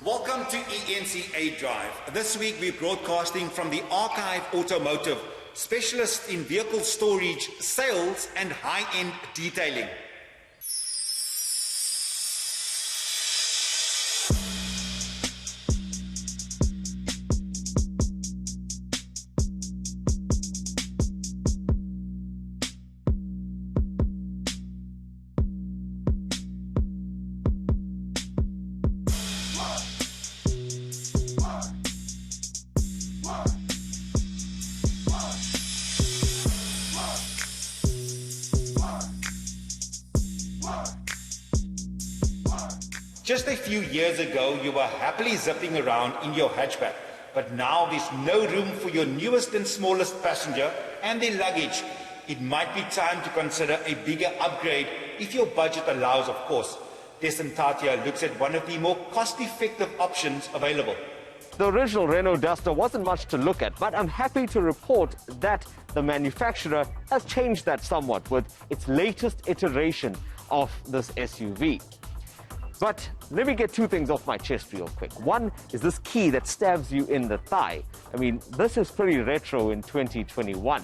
Welcome to eNCA Drive. This week we're broadcasting from the Archive Automotive, specialist in vehicle storage, sales and high-end detailing. Just a few years ago, you were happily zipping around in your hatchback, but now there's no room for your newest and smallest passenger and their luggage. It might be time to consider a bigger upgrade if your budget allows, of course. Dasen Thathiah looks at one of the more cost-effective options available. The original Renault Duster wasn't much to look at, but I'm happy to report that the manufacturer has changed that somewhat with its latest iteration of this SUV. But let me get two things off my chest real quick. One is this key that stabs you in the thigh. I mean, this is pretty retro in 2021,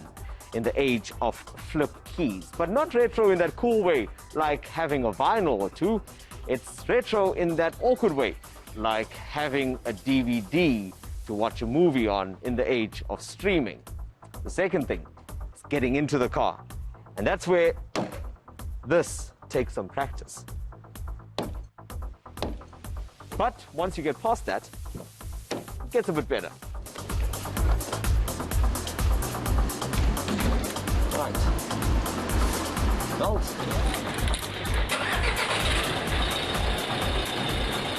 in the age of flip keys. But not retro in that cool way, like having a vinyl or two. It's retro in that awkward way, like having a DVD to watch a movie on in the age of streaming. The second thing is getting into the car. And that's where this takes some practice. But once you get past that, it gets a bit better. Right. Belt.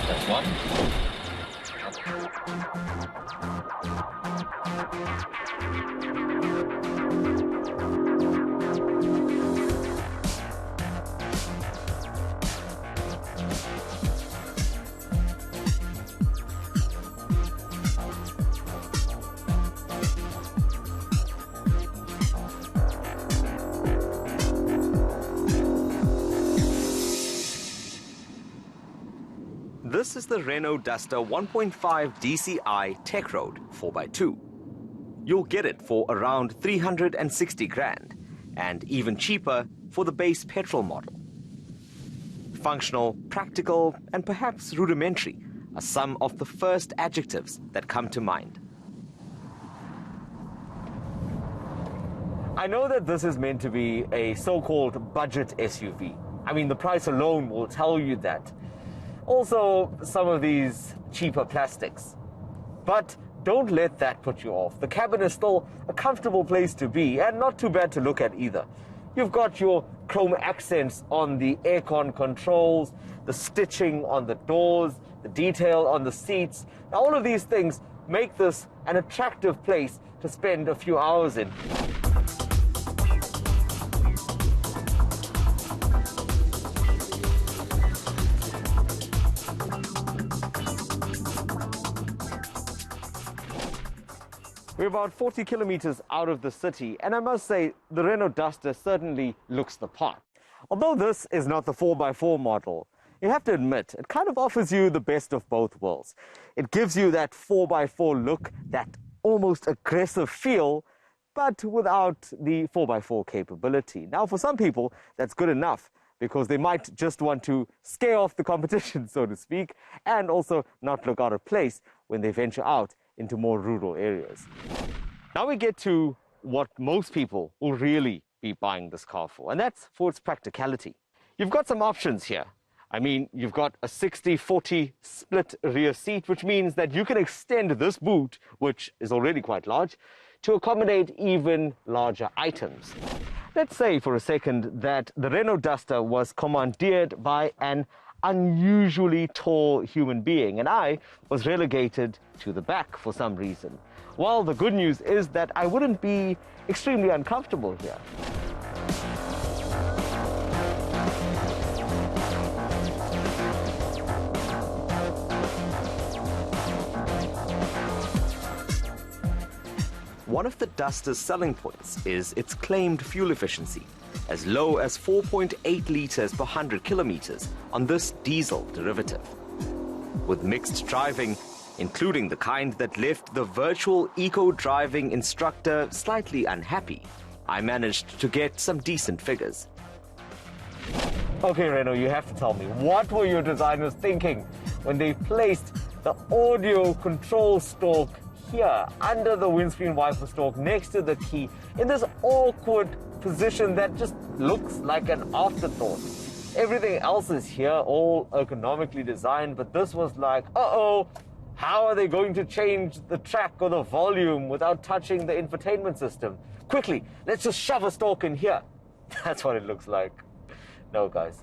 That's one. This is the Renault Duster 1.5 DCI Techroad 4x2. You'll get it for around 360 grand, and even cheaper for the base petrol model. Functional, practical, and perhaps rudimentary are some of the first adjectives that come to mind. I know that this is meant to be a so-called budget SUV. I mean, the price alone will tell you that. Also, some of these cheaper plastics. But don't let that put you off. The cabin is still a comfortable place to be, and not too bad to look at either. You've got your chrome accents on the aircon controls, the stitching on the doors, the detail on the seats. Now, all of these things make this an attractive place to spend a few hours in. We're about 40 kilometers out of the city, and I must say, the Renault Duster certainly looks the part. Although this is not the 4x4 model, you have to admit, it kind of offers you the best of both worlds. It gives you that 4x4 look, that almost aggressive feel, but without the 4x4 capability. Now, for some people, that's good enough, because they might just want to scare off the competition, so to speak, and also not look out of place when they venture out into more rural areas. Now we get to what most people will really be buying this car for, and that's for its practicality. You've got some options here. I mean, you've got a 60-40 split rear seat, which means that you can extend this boot, which is already quite large, to accommodate even larger items. Let's say for a second that the Renault Duster was commandeered by an unusually tall human being, and I was relegated to the back for some reason. Well, the good news is that I wouldn't be extremely uncomfortable here. One of the Duster's selling points is its claimed fuel efficiency, as low as 4.8 liters per 100 kilometers on this diesel derivative. with mixed driving, including the kind that left the virtual eco-driving instructor slightly unhappy, I managed to get some decent figures. Okay, Renault, you have to tell me, what were your designers thinking when they placed the audio control stalk here under the windscreen wiper stalk next to the key in this awkward position that just looks like an afterthought? Everything else is here, all ergonomically designed, but this was like, uh-oh, how are they going to change the track or the volume without touching the infotainment system? Quickly, let's just shove a stalk in here. That's what it looks like. No, guys.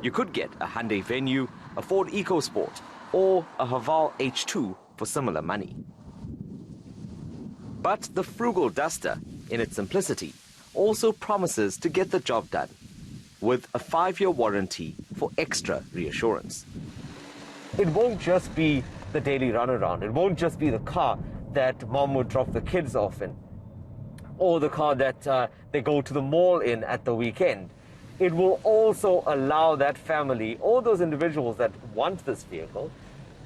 You could get a Hyundai Venue, a Ford EcoSport, or a Haval H2 for similar money. But the frugal Duster, in its simplicity, also promises to get the job done, with a 5-year warranty for extra reassurance. It won't just be the daily runaround. It won't just be the car that mom would drop the kids off in, or the car that they go to the mall in at the weekend. It will also allow that family, or those individuals that want this vehicle,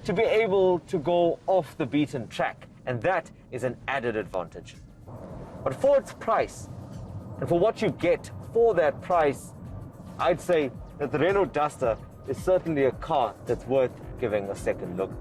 to be able to go off the beaten track, and that is an added advantage. But for its price, and for what you get for that price, I'd say that the Renault Duster is certainly a car that's worth giving a second look.